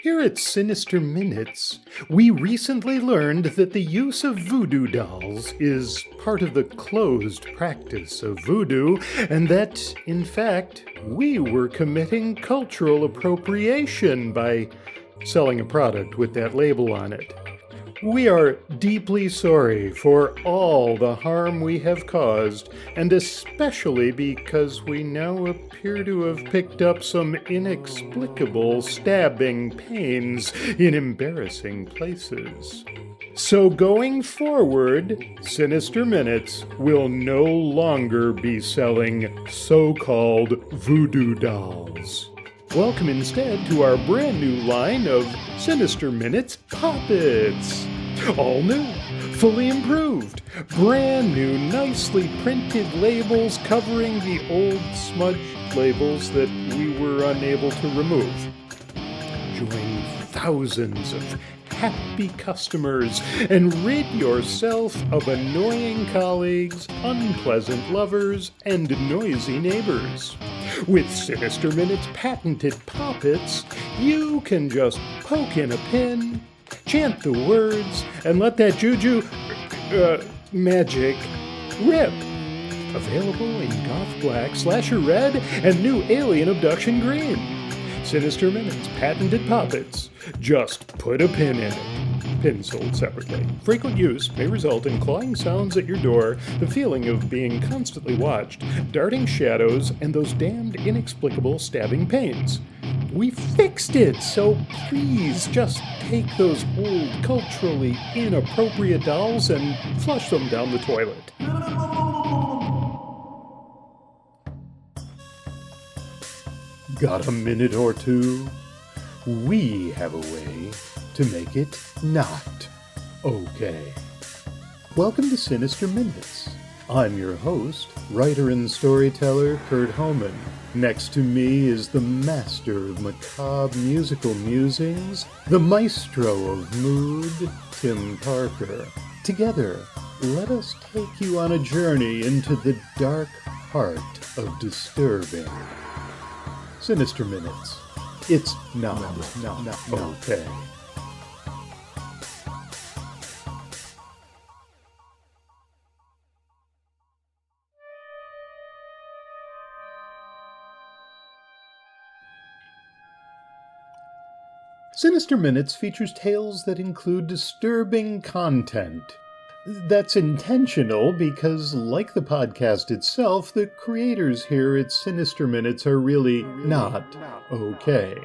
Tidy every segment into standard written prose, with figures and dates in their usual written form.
Here at Sinister Minutes, we recently learned that the use of voodoo dolls is part of the closed practice of voodoo, and that, in fact, we were committing cultural appropriation by selling a product with that label on it. We are deeply sorry for all the harm we have caused, and especially because we now appear to have picked up some inexplicable stabbing pains in embarrassing places. So going forward, Sinister Minutes will no longer be selling so-called voodoo dolls. Welcome instead to our brand new line of Sinister Minutes Poppets. All new, fully improved, brand new, nicely printed labels covering the old smudged labels that we were unable to remove. Join thousands of happy customers and rid yourself of annoying colleagues, unpleasant lovers, and noisy neighbors. With Sinister Minutes patented poppets, you can just poke in a pin, chant the words, and let that juju, magic, rip. Available in goth black, slasher red, and new alien abduction green. Sinister Minutes patented poppets. Just put a pin in it. Pins sold separately. Frequent use may result in clawing sounds at your door, the feeling of being constantly watched, darting shadows, and those damned inexplicable stabbing pains. We fixed it, so please just take those old, culturally inappropriate dolls and flush them down the toilet. Got a minute or two? We have a way to make it not okay. Welcome to Sinister Minutes. I'm your host, writer and storyteller Kurt Homan. Next to me is the master of macabre musical musings, the maestro of mood, Tim Parker. Together, let us take you on a journey into the dark heart of disturbing. Sinister Minutes. It's not okay. Sinister Minutes features tales that include disturbing content. That's intentional because, like the podcast itself, the creators here at Sinister Minutes are really not okay.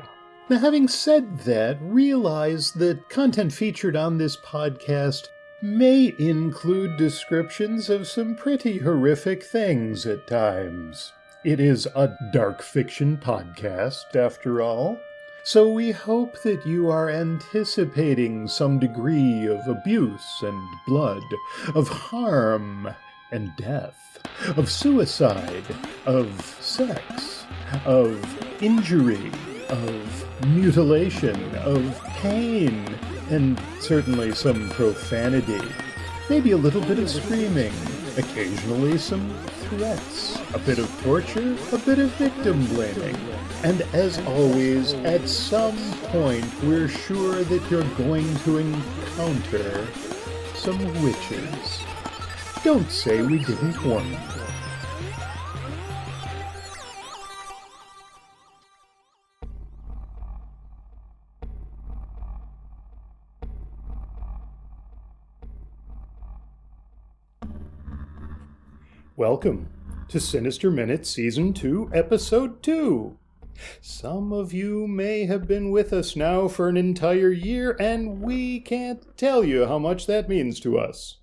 Now, having said that, realize that content featured on this podcast may include descriptions of some pretty horrific things at times. It is a dark fiction podcast, after all. So we hope that you are anticipating some degree of abuse and blood, of harm and death, of suicide, of sex, of injury, of mutilation, of pain, and certainly some profanity. Maybe a little bit of screaming, occasionally some threats, a bit of torture, a bit of victim blaming. And as always, at some point, we're sure that you're going to encounter some witches. Don't say we didn't warn you. Welcome to Sinister Minutes Season 2, Episode 2. Some of you may have been with us now for an entire year, and we can't tell you how much that means to us.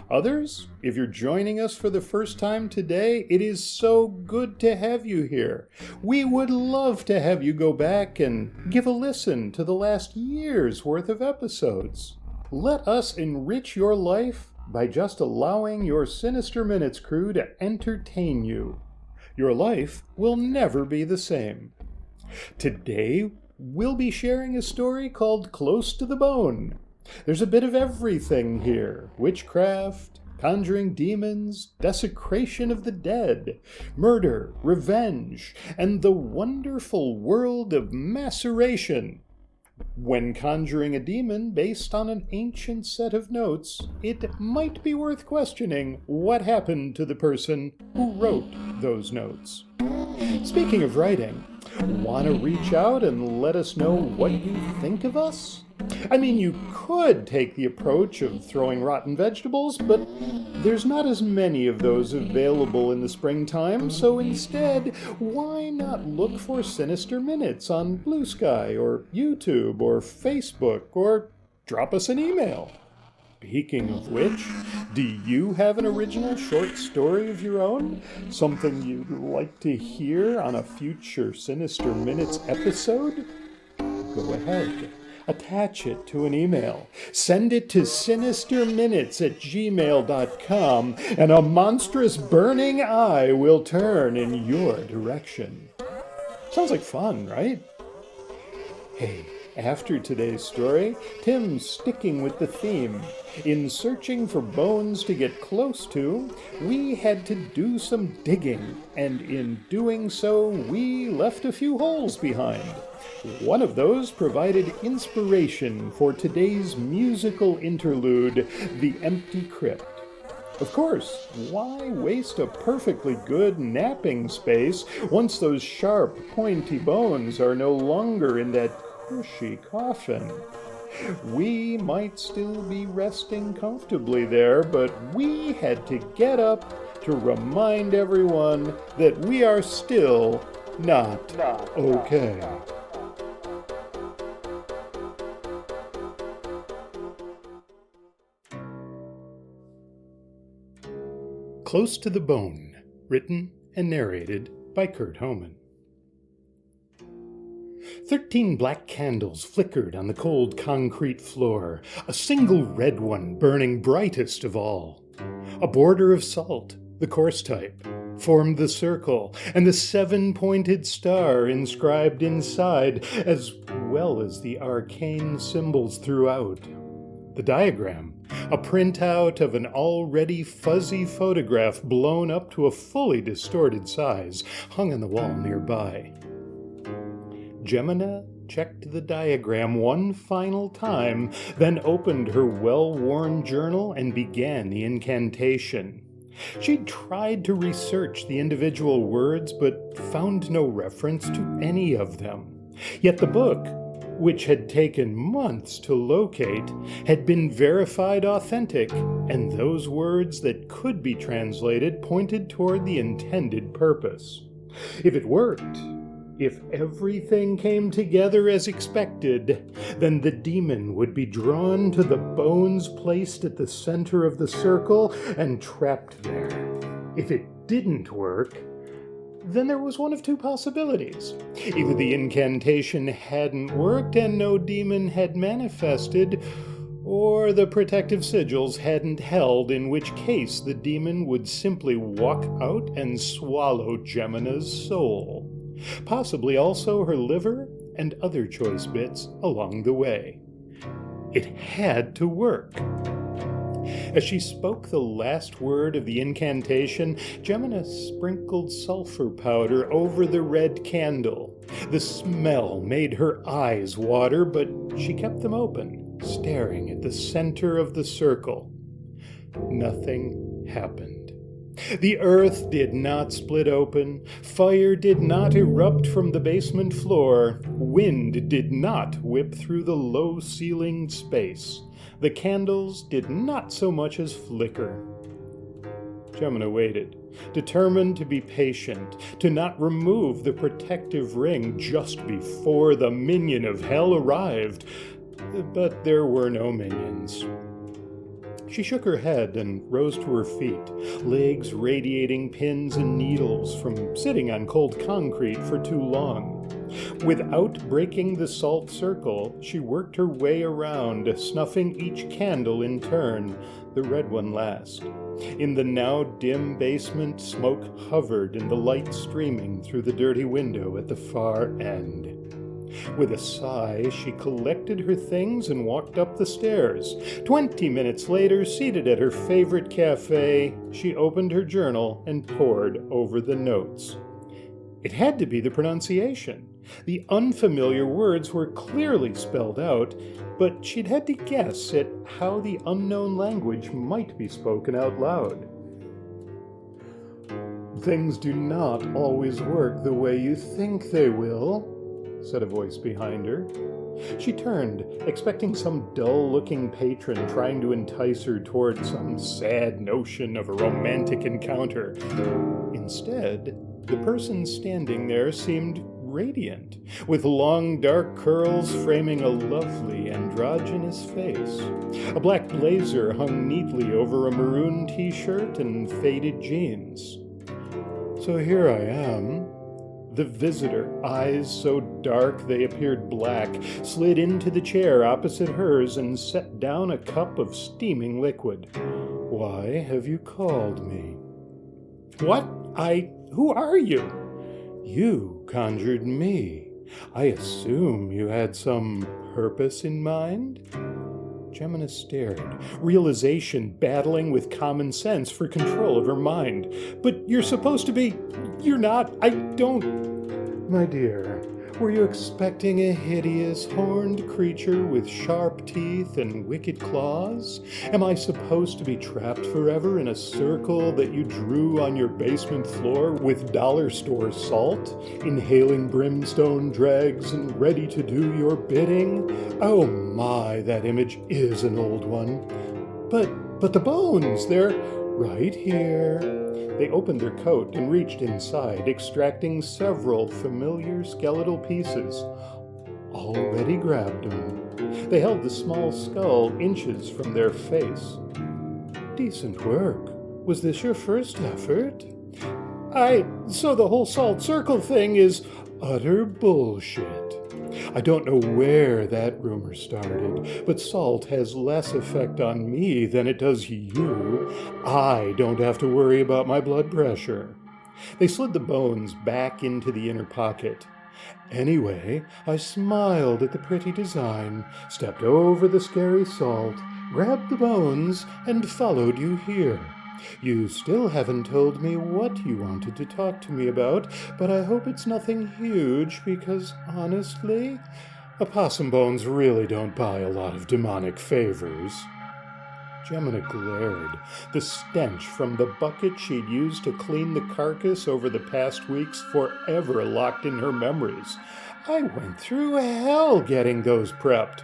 Others, if you're joining us for the first time today, it is so good to have you here. We would love to have you go back and give a listen to the last year's worth of episodes. Let us enrich your life by just allowing your Sinister Minutes crew to entertain you. Your life will never be the same. Today, we'll be sharing a story called Close to the Bone. There's a bit of everything here. Witchcraft, conjuring demons, desecration of the dead, murder, revenge, and the wonderful world of maceration. When conjuring a demon based on an ancient set of notes, it might be worth questioning what happened to the person who wrote those notes. Speaking of writing, want to reach out and let us know what you think of us? I mean, you could take the approach of throwing rotten vegetables, but there's not as many of those available in the springtime, so instead, why not look for Sinister Minutes on Blue Sky or YouTube or Facebook, or drop us an email? Speaking of which, do you have an original short story of your own? Something you'd like to hear on a future Sinister Minutes episode? Go ahead. Attach it to an email. Send it to sinisterminutes@gmail.com, and a monstrous burning eye will turn in your direction. Sounds like fun, right? Hey, after today's story, Tim's sticking with the theme. In searching for bones to get close to, we had to do some digging, and in doing so, we left a few holes behind. One of those provided inspiration for today's musical interlude, The Empty Crypt. Of course, why waste a perfectly good napping space once those sharp, pointy bones are no longer in that cushy coffin? We might still be resting comfortably there, but we had to get up to remind everyone that we are still not okay. Close to the Bone, written and narrated by Kurt Homan. 13 black candles flickered on the cold concrete floor, a single red one burning brightest of all. A border of salt, the coarse type, formed the circle, and the 7-pointed star inscribed inside, as well as the arcane symbols throughout. The diagram, a printout of an already fuzzy photograph blown up to a fully distorted size, hung on the wall nearby. Gemina checked the diagram one final time, then opened her well-worn journal and began the incantation. She'd tried to research the individual words, but found no reference to any of them. Yet the book, which had taken months to locate, had been verified authentic, and those words that could be translated pointed toward the intended purpose. If it worked, if everything came together as expected, then the demon would be drawn to the bones placed at the center of the circle and trapped there. If it didn't work, then there was one of two possibilities. Either the incantation hadn't worked and no demon had manifested, or the protective sigils hadn't held, in which case the demon would simply walk out and swallow Gemina's soul. Possibly also her liver and other choice bits along the way. It had to work. As she spoke the last word of the incantation, Gemina sprinkled sulfur powder over the red candle. The smell made her eyes water, but she kept them open, staring at the center of the circle. Nothing happened. The earth did not split open, fire did not erupt from the basement floor, wind did not whip through the low-ceilinged space. The candles did not so much as flicker. Gemina waited, determined to be patient, to not remove the protective ring just before the minion of hell arrived. But there were no minions. She shook her head and rose to her feet, legs radiating pins and needles from sitting on cold concrete for too long. Without breaking the salt circle, she worked her way around, snuffing each candle in turn, the red one last. In the now dim basement, smoke hovered in the light streaming through the dirty window at the far end. With a sigh, she collected her things and walked up the stairs. 20 minutes later, seated at her favorite cafe, she opened her journal and pored over the notes. It had to be the pronunciation. The unfamiliar words were clearly spelled out, but she'd had to guess at how the unknown language might be spoken out loud. "Things do not always work the way you think they will," said a voice behind her. She turned, expecting some dull-looking patron trying to entice her toward some sad notion of a romantic encounter. Instead, the person standing there seemed radiant, with long dark curls framing a lovely androgynous face. A black blazer hung neatly over a maroon t-shirt and faded jeans. "So here I am." The visitor, eyes so dark they appeared black, slid into the chair opposite hers and set down a cup of steaming liquid. "Why have you called me?" "What? Who are you?" "You conjured me. I assume you had some purpose in mind?" Gemina stared, realization battling with common sense for control of her mind. "But you're supposed to be... You're not... I don't..." "My dear, were you expecting a hideous horned creature with sharp teeth and wicked claws? Am I supposed to be trapped forever in a circle that you drew on your basement floor with dollar store salt, inhaling brimstone dregs and ready to do your bidding? Oh my, that image is an old one. But the bones, they're right here." They opened their coat and reached inside, extracting several familiar skeletal pieces. "Already grabbed them." They held the small skull inches from their face. "Decent work. Was this your first effort?" So the whole salt circle thing is utter bullshit. I don't know where that rumor started, but salt has less effect on me than it does you. I don't have to worry about my blood pressure." They slid the bones back into the inner pocket. "Anyway, I smiled at the pretty design, stepped over the scary salt, grabbed the bones, and followed you here. You still haven't told me what you wanted to talk to me about, but I hope it's nothing huge because, honestly, opossum bones really don't buy a lot of demonic favors." Gemina glared, the stench from the bucket she'd used to clean the carcass over the past weeks forever locked in her memories. "I went through hell getting those prepped."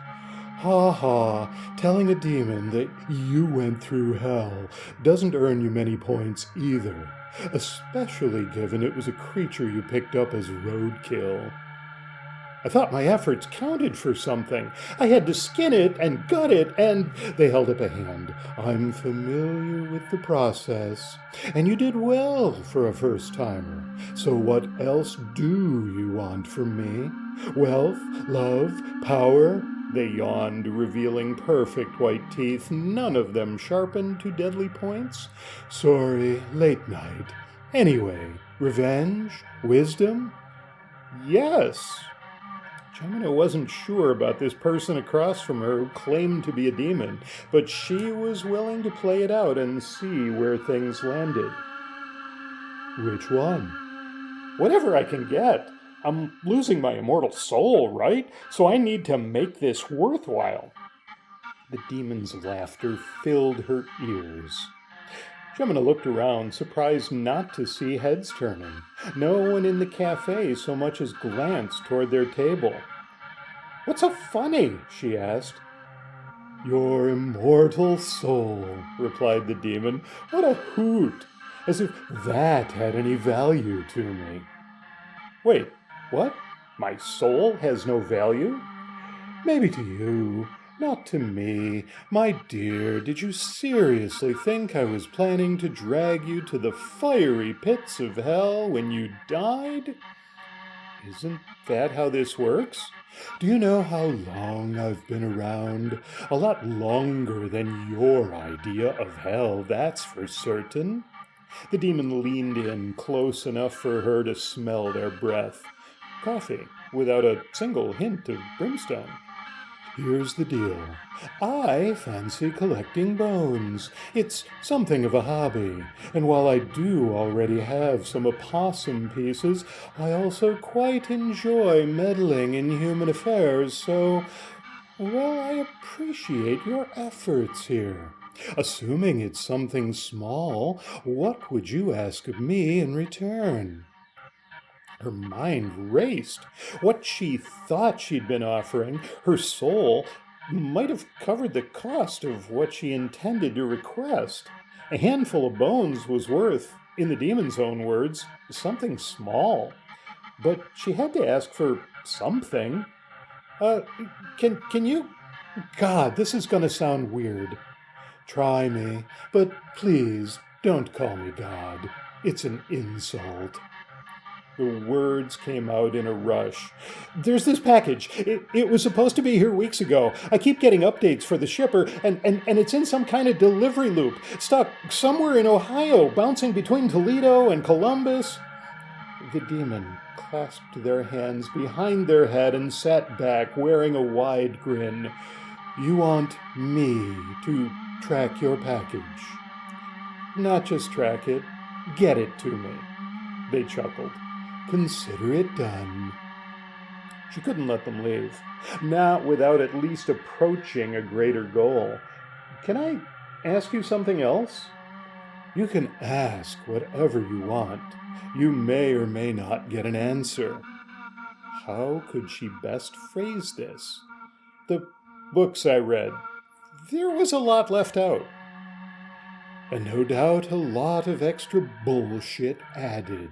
"Ha ha, telling a demon that you went through hell doesn't earn you many points either, especially given it was a creature you picked up as roadkill." "I thought my efforts counted for something. I had to skin it and gut it and..." They held up a hand. "I'm familiar with the process, and you did well for a first-timer. So what else do you want from me? Wealth, love, power?" They yawned, revealing perfect white teeth, none of them sharpened to deadly points. "Sorry, late night. Anyway, revenge? Wisdom?" "Yes." Gemina wasn't sure about this person across from her who claimed to be a demon, but she was willing to play it out and see where things landed. "Which one?" "Whatever I can get. I'm losing my immortal soul, right? So I need to make this worthwhile." The demon's laughter filled her ears. Gemina looked around, surprised not to see heads turning. No one in the cafe so much as glanced toward their table. "What's so funny?" she asked. "Your immortal soul," replied the demon. "What a hoot! As if that had any value to me." "Wait, what? My soul has no value?" "Maybe to you, not to me. My dear, did you seriously think I was planning to drag you to the fiery pits of hell when you died? Isn't that how this works? Do you know how long I've been around? A lot longer than your idea of hell, that's for certain." The demon leaned in close enough for her to smell their breath. Coffee, without a single hint of brimstone. Here's the deal. I fancy collecting bones. It's something of a hobby, and while I do already have some opossum pieces, I also quite enjoy meddling in human affairs, so, well, I appreciate your efforts here. Assuming it's something small, what would you ask of me in return? Her mind raced. What she thought she'd been offering, her soul, might have covered the cost of what she intended to request. A handful of bones was worth, in the demon's own words, something small. But she had to ask for something. Uh, can you? God, this is gonna sound weird. Try me, but please don't call me God. It's an insult. The words came out in a rush. There's this package. It was supposed to be here weeks ago. I keep getting updates for the shipper, and it's in some kind of delivery loop, stuck somewhere in Ohio, bouncing between Toledo and Columbus. The demon clasped their hands behind their head and sat back, wearing a wide grin. You want me to track your package? Not just track it, get it to me. They chuckled. Consider it done. She couldn't let them leave, not without at least approaching a greater goal. Can I ask you something else? You can ask whatever you want. You may or may not get an answer. How could she best phrase this? The books I read, there was a lot left out. And no doubt a lot of extra bullshit added.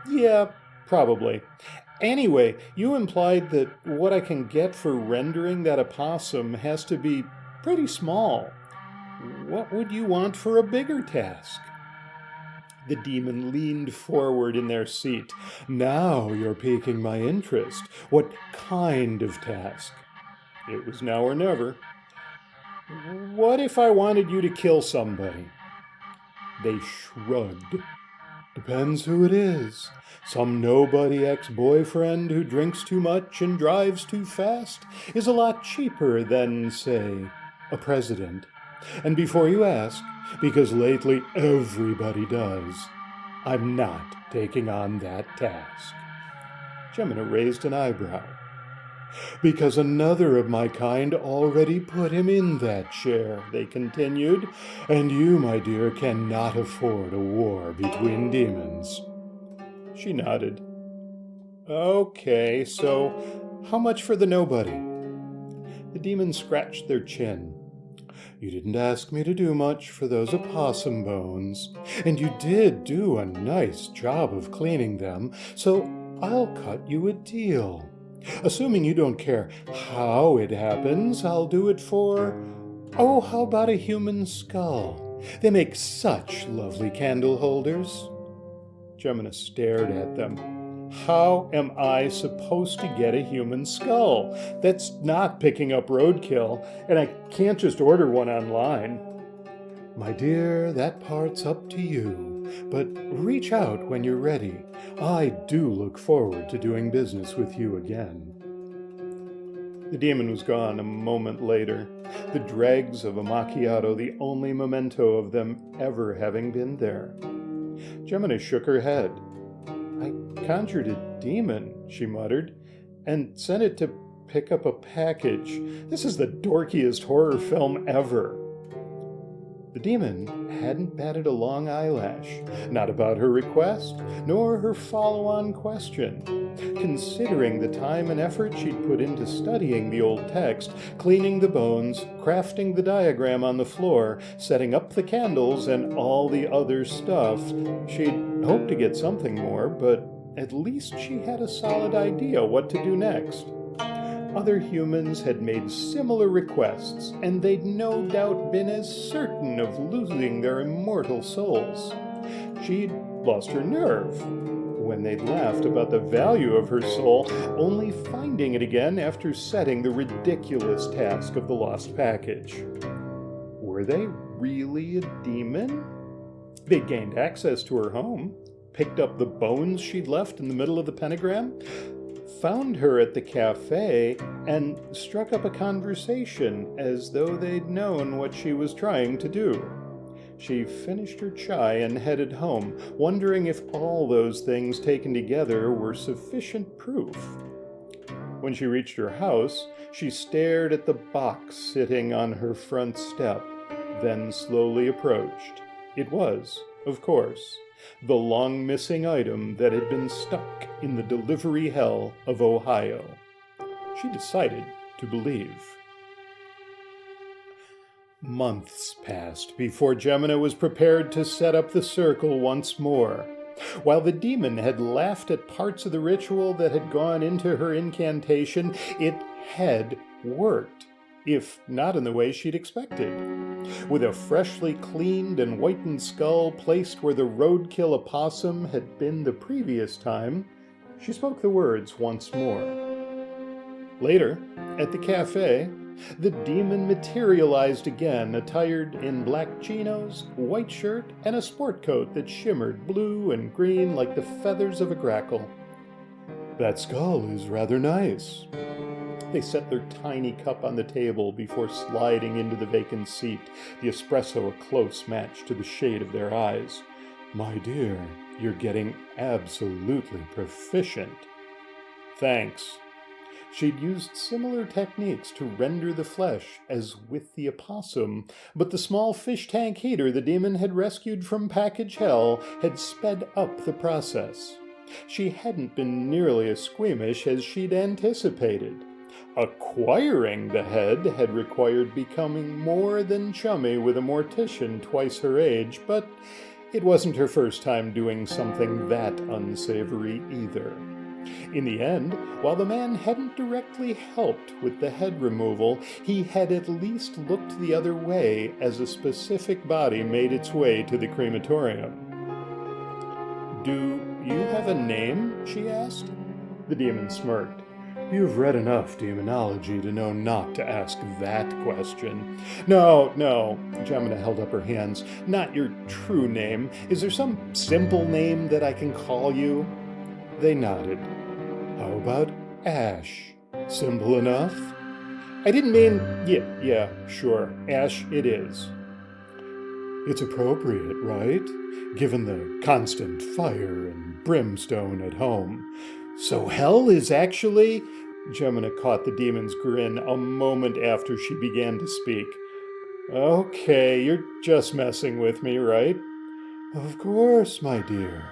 Yeah, probably. Anyway, you implied that what I can get for rendering that opossum has to be pretty small. What would you want for a bigger task? The demon leaned forward in their seat. Now you're piquing my interest. What kind of task? It was now or never. What if I wanted you to kill somebody? They shrugged. Depends who it is. Some nobody ex-boyfriend who drinks too much and drives too fast is a lot cheaper than, say, a president. And before you ask, because lately everybody does, I'm not taking on that task. Gemina raised an eyebrow. Because another of my kind already put him in that chair, they continued, and you, my dear, cannot afford a war between demons. She nodded. Okay, so how much for the nobody? The demons scratched their chin. You didn't ask me to do much for those opossum bones, and you did do a nice job of cleaning them, so I'll cut you a deal. Assuming you don't care how it happens, I'll do it for, how about a human skull? They make such lovely candle holders. Gemina stared at them. How am I supposed to get a human skull? That's not picking up roadkill, and I can't just order one online. My dear, that part's up to you, but reach out when you're ready. I do look forward to doing business with you again. The demon was gone a moment later, the dregs of a macchiato the only memento of them ever having been there. Gemina shook her head. I conjured a demon, she muttered, and sent it to pick up a package. This is the dorkiest horror film ever. The demon hadn't batted a long eyelash, not about her request, nor her follow-on question. Considering the time and effort she'd put into studying the old text, cleaning the bones, crafting the diagram on the floor, setting up the candles, and all the other stuff, she'd hoped to get something more, but at least she had a solid idea what to do next. Other humans had made similar requests, and they'd no doubt been as certain of losing their immortal souls. She'd lost her nerve when they'd laughed about the value of her soul, only finding it again after setting the ridiculous task of the lost package. Were they really a demon? They'd gained access to her home, picked up the bones she'd left in the middle of the pentagram. found her at the cafe and struck up a conversation as though they'd known what she was trying to do. She finished her chai and headed home, wondering if all those things taken together were sufficient proof. When she reached her house, she stared at the box sitting on her front step, then slowly approached. It was, of course, the long-missing item that had been stuck in the delivery hell of Ohio. She decided to believe. Months passed before Gemina was prepared to set up the circle once more. While the demon had laughed at parts of the ritual that had gone into her incantation, it had worked, if not in the way she'd expected. With a freshly cleaned and whitened skull placed where the roadkill opossum had been the previous time, she spoke the words once more. Later, at the cafe, the demon materialized again, attired in black chinos, white shirt, and a sport coat that shimmered blue and green like the feathers of a grackle. "That skull is rather nice." They set their tiny cup on the table before sliding into the vacant seat, the espresso a close match to the shade of their eyes. "My dear, you're getting absolutely proficient." "Thanks." She'd used similar techniques to render the flesh as with the opossum, but the small fish tank heater the demon had rescued from package hell had sped up the process. She hadn't been nearly as squeamish as she'd anticipated. Acquiring the head had required becoming more than chummy with a mortician twice her age, but it wasn't her first time doing something that unsavory either. In the end, while the man hadn't directly helped with the head removal, he had at least looked the other way as a specific body made its way to the crematorium. "Do you have a name?" she asked. The demon smirked. "You've read enough demonology to know not to ask that question." No, Gemina held up her hands. "Not your true name. Is there some simple name that I can call you?" They nodded. "How about Ash? Simple enough?" "I didn't mean..." Yeah, sure. Ash it is." "It's appropriate, right? Given the constant fire and brimstone at home." "So hell is actually..." Gemina caught the demon's grin a moment after she began to speak. "Okay, you're just messing with me, right?" "Of course, my dear.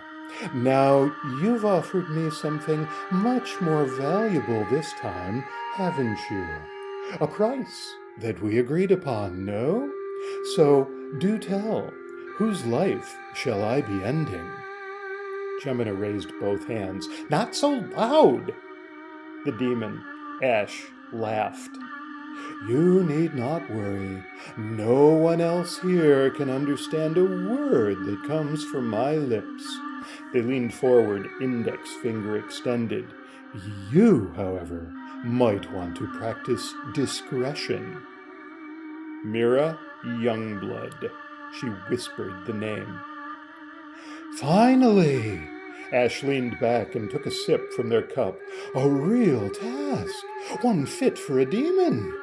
Now, you've offered me something much more valuable this time, haven't you? A price that we agreed upon, no? So, do tell, whose life shall I be ending?" Gemina raised both hands. "Not so loud!" The demon, Ash, laughed. "You need not worry. No one else here can understand a word that comes from my lips." They leaned forward, index finger extended. "You, however, might want to practice discretion." "Mira Youngblood." She whispered the name. "Finally!" Ash leaned back and took a sip from their cup. "A real task, one fit for a demon.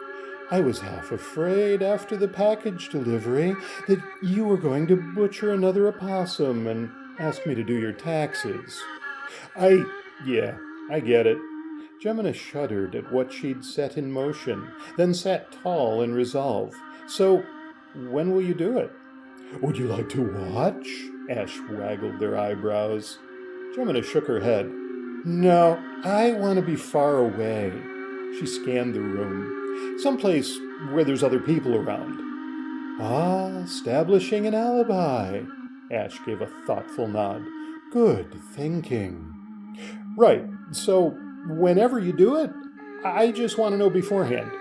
I was half afraid after the package delivery that you were going to butcher another opossum and ask me to do your taxes." I get it." Gemina shuddered at what she'd set in motion, then sat tall in resolve. "So, when will you do it?" "Would you like to watch?" Ash waggled their eyebrows. Gemina shook her head. "No, I want to be far away." She scanned the room. "Someplace where there's other people around." "Ah, establishing an alibi." Ash gave a thoughtful nod. "Good thinking." "Right, so whenever you do it, I just want to know beforehand."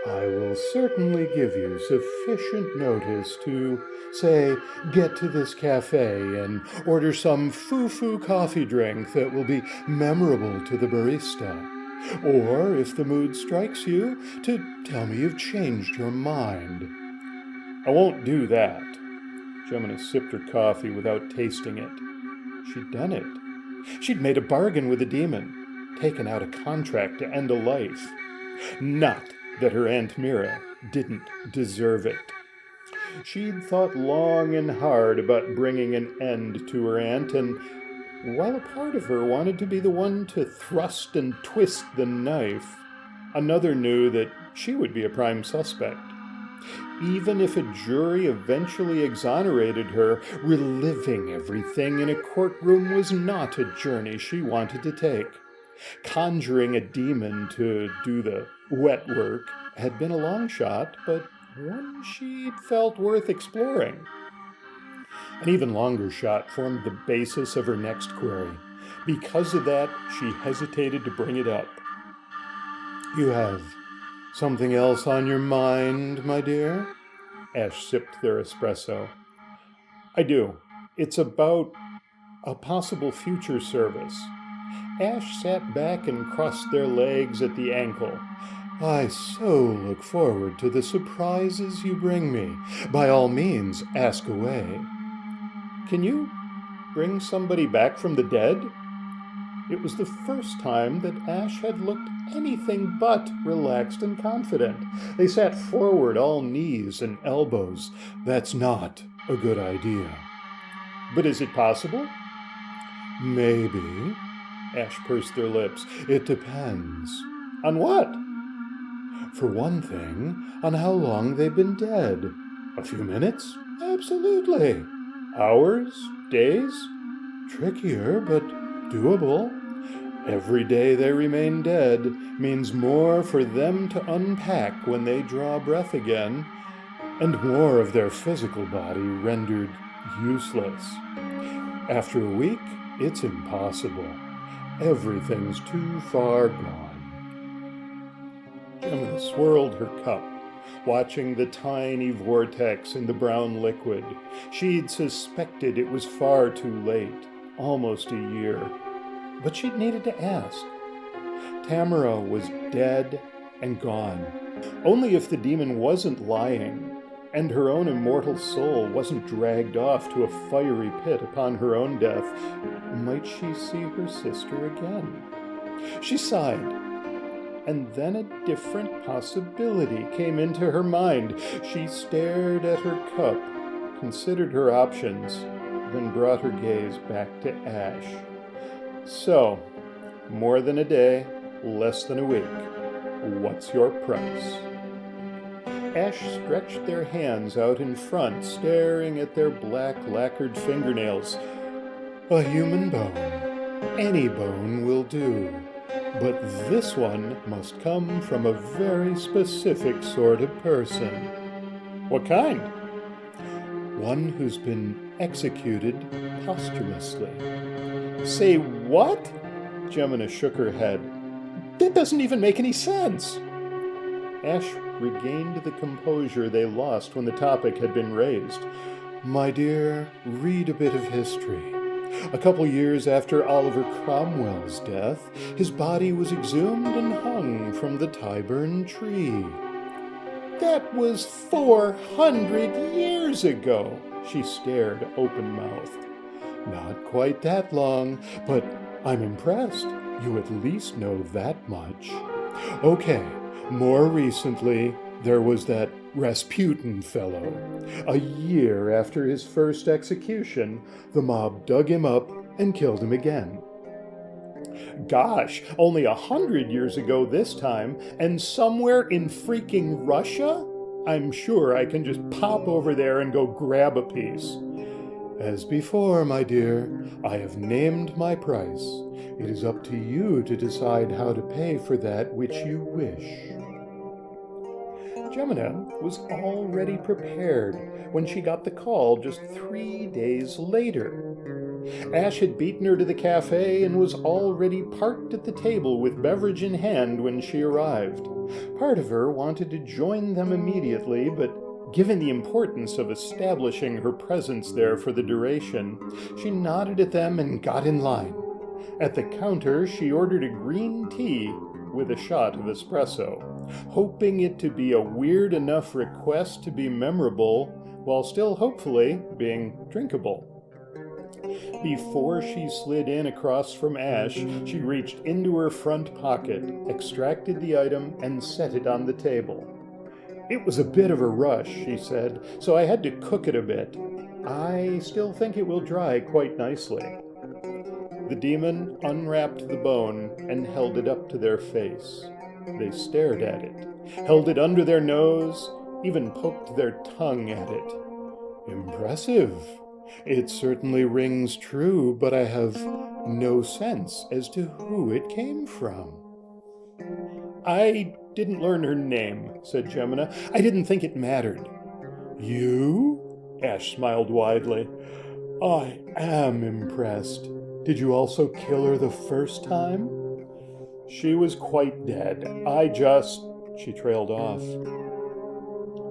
"I will certainly give you sufficient notice to, say, get to this cafe and order some foo-foo coffee drink that will be memorable to the barista. Or, if the mood strikes you, to tell me you've changed your mind." "I won't do that." Gemina sipped her coffee without tasting it. She'd done it. She'd made a bargain with the demon. taken out a contract to end a life. Not that her Aunt Mira didn't deserve it. She'd thought long and hard about bringing an end to her aunt, and while a part of her wanted to be the one to thrust and twist the knife, another knew that she would be a prime suspect. Even if a jury eventually exonerated her, reliving everything in a courtroom was not a journey she wanted to take. Conjuring a demon to do the wet work had been a long shot, but one she'd felt worth exploring. An even longer shot formed the basis of her next query. Because of that, she hesitated to bring it up. "You have something else on your mind, my dear?" Ash sipped their espresso. "I do. It's about a possible future service." Ash sat back and crossed their legs at the ankle. "I so look forward to the surprises you bring me. By all means, ask away." "Can you bring somebody back from the dead?" It was the first time that Ash had looked anything but relaxed and confident. They sat forward, all knees and elbows. "That's not a good idea." "But is it possible?" "Maybe." Ash pursed their lips. "It depends." "On what?" "For one thing, on how long they've been dead." "A few minutes?" "Absolutely." "Hours? Days?" "Trickier, but doable. Every day they remain dead means more for them to unpack when they draw breath again, and more of their physical body rendered useless. After a week, it's impossible. Everything's too far gone." Gemma swirled her cup, watching the tiny vortex in the brown liquid. She'd suspected it was far too late, almost a year. But she'd needed to ask. Tamara was dead and gone. Only if the demon wasn't lying, and her own immortal soul wasn't dragged off to a fiery pit upon her own death, might she see her sister again. She sighed, and then a different possibility came into her mind. She stared at her cup, considered her options, then brought her gaze back to Ash. "So, more than a day, less than a week. What's your price?" Ash stretched their hands out in front, staring at their black lacquered fingernails. "A human bone. Any bone will do. But this one must come from a very specific sort of person." "What kind?" "One who's been executed posthumously." "Say what?" Gemina shook her head. "That doesn't even make any sense." Ash regained the composure they lost when the topic had been raised. "My dear, read a bit of history. A couple years after Oliver Cromwell's death, his body was exhumed and hung from the Tyburn tree." "That was 400 years ago." She stared open-mouthed. "Not quite that long, but I'm impressed. You at least know that much. Okay, more recently, there was that Rasputin fellow. A year after his first execution, the mob dug him up and killed him again." "Gosh, only 100 years ago this time, and somewhere in freaking Russia? I'm sure I can just pop over there and go grab a piece." "As before, my dear, I have named my price. It is up to you to decide how to pay for that which you wish." Gemina was already prepared when she got the call just 3 days later. Ash had beaten her to the cafe and was already parked at the table with beverage in hand when she arrived. Part of her wanted to join them immediately, but given the importance of establishing her presence there for the duration, she nodded at them and got in line. At the counter, she ordered a green tea with a shot of espresso, hoping it to be a weird enough request to be memorable while still hopefully being drinkable. Before she slid in across from Ash, she reached into her front pocket, extracted the item, and set it on the table. "It was a bit of a rush," she said, "so I had to cook it a bit. I still think it will dry quite nicely." The demon unwrapped the bone and held it up to their face. They stared at it, held it under their nose, even poked their tongue at it. "Impressive. It certainly rings true, but I have no sense as to who it came from." "I didn't learn her name," said Gemina. "I didn't think it mattered." "You?" Ash smiled widely. "I am impressed. Did you also kill her the first time?" "She was quite dead. She trailed off.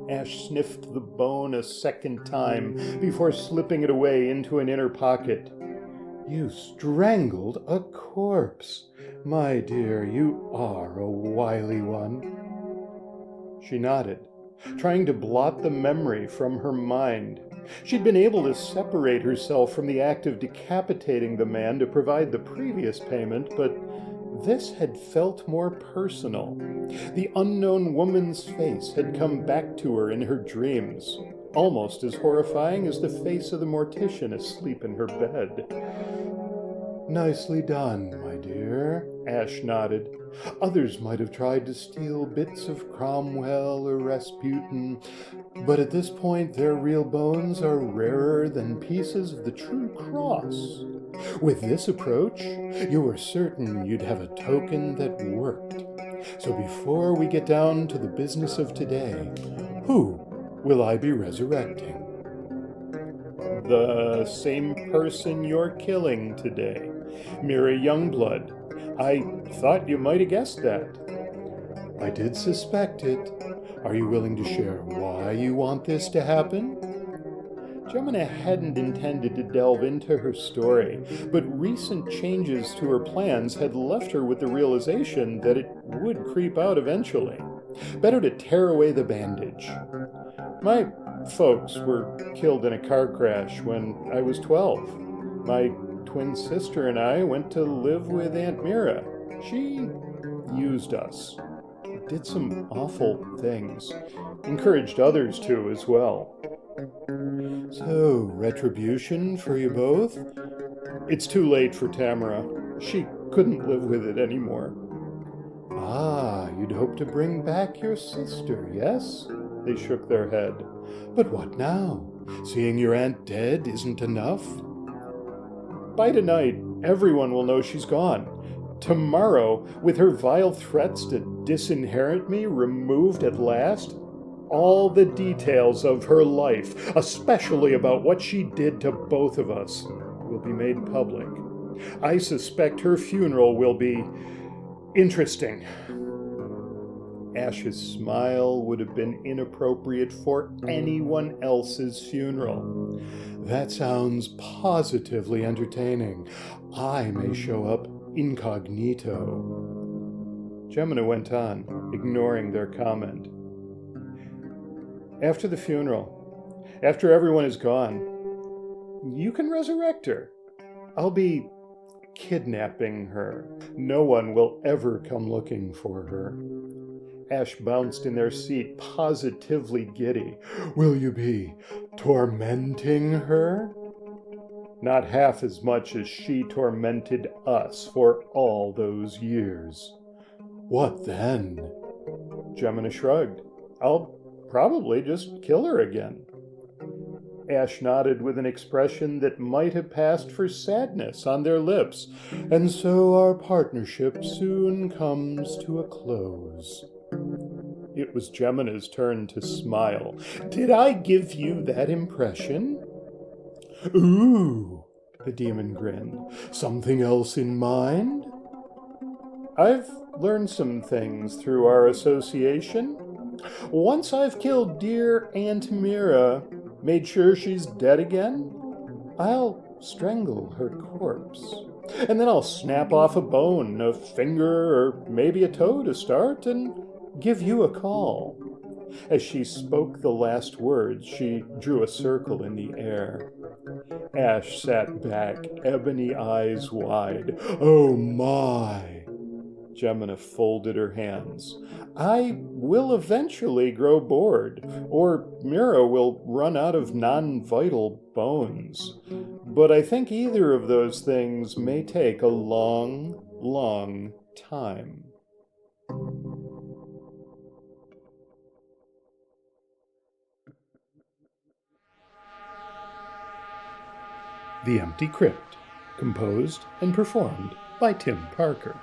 Ash sniffed the bone a second time before slipping it away into an inner pocket. "You strangled a corpse. My dear, you are a wily one." She nodded, trying to blot the memory from her mind. She'd been able to separate herself from the act of decapitating the man to provide the previous payment, but this had felt more personal. The unknown woman's face had come back to her in her dreams, almost as horrifying as the face of the mortician asleep in her bed. "Nicely done, my dear," Ash nodded. "Others might have tried to steal bits of Cromwell or Rasputin, but at this point their real bones are rarer than pieces of the true cross. With this approach, you were certain you'd have a token that worked. So before we get down to the business of today, who will I be resurrecting?" "The same person you're killing today, Mira Youngblood. I thought you might have guessed that." "I did suspect it. Are you willing to share why you want this to happen?" Gemina hadn't intended to delve into her story, but recent changes to her plans had left her with the realization that it would creep out eventually. Better to tear away the bandage. "My folks were killed in a car crash when I was 12. My twin sister and I went to live with Aunt Mira. She used us. Did some awful things. Encouraged others to as well." "So, retribution for you both?" "It's too late for Tamara. She couldn't live with it anymore." "Ah, you'd hope to bring back your sister, yes?" They shook their head. "But what now? Seeing your aunt dead isn't enough?" "By tonight, everyone will know she's gone. Tomorrow, with her vile threats to disinherit me removed at last, all the details of her life, especially about what she did to both of us, will be made public. I suspect her funeral will be interesting." Ash's smile would have been inappropriate for anyone else's funeral. "That sounds positively entertaining. I may show up incognito." Gemina went on, ignoring their comment. "After the funeral, after everyone is gone, you can resurrect her. I'll be kidnapping her. No one will ever come looking for her." Ash bounced in their seat, positively giddy. "Will you be tormenting her?" "Not half as much as she tormented us for all those years." "What then?" Gemina shrugged. "I'll probably just kill her again." Ash nodded with an expression that might have passed for sadness on their lips. "And so our partnership soon comes to a close." It was Gemina's turn to smile. "Did I give you that impression?" "Ooh," the demon grinned. "Something else in mind?" "I've learned some things through our association. Once I've killed dear Aunt Mira, made sure she's dead again, I'll strangle her corpse. And then I'll snap off a bone, a finger, or maybe a toe to start, and give you a call." As she spoke the last words, she drew a circle in the air. Ash sat back, ebony eyes wide. Oh my! Gemina folded her hands. I will eventually grow bored, or Mira will run out of non-vital bones. But I think either of those things may take a long, long time. The Empty Crypt, composed and performed by Tim Parker.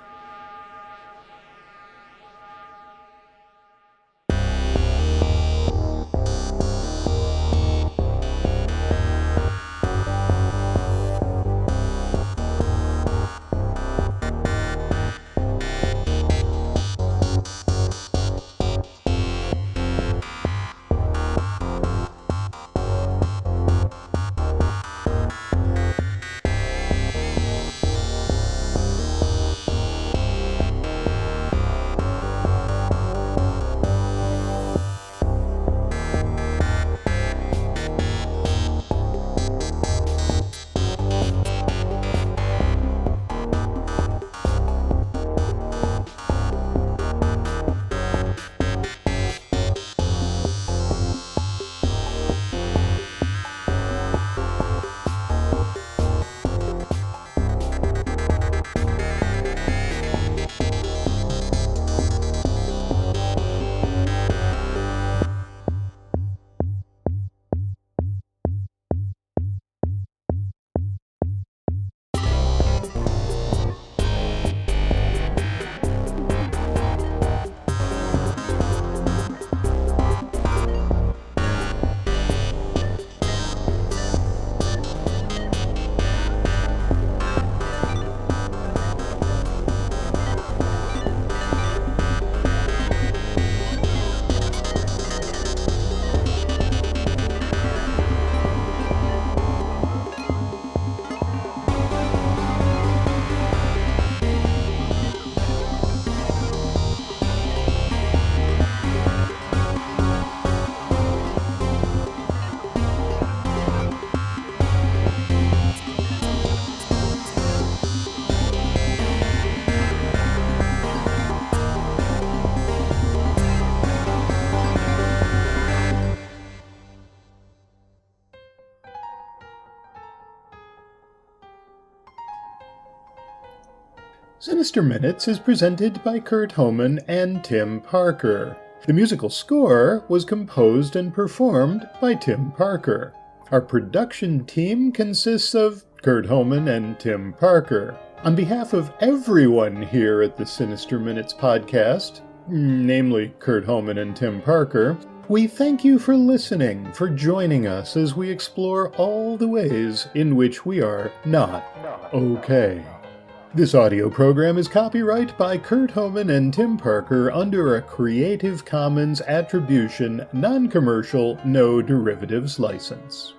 Sinister Minutes is presented by Kurt Homan and Tim Parker. The musical score was composed and performed by Tim Parker. Our production team consists of Kurt Homan and Tim Parker. On behalf of everyone here at the Sinister Minutes podcast, namely Kurt Homan and Tim Parker, we thank you for listening, for joining us as we explore all the ways in which we are not okay. This audio program is copyright by Kurt Homan and Tim Parker under a Creative Commons Attribution, Non-Commercial, No Derivatives license.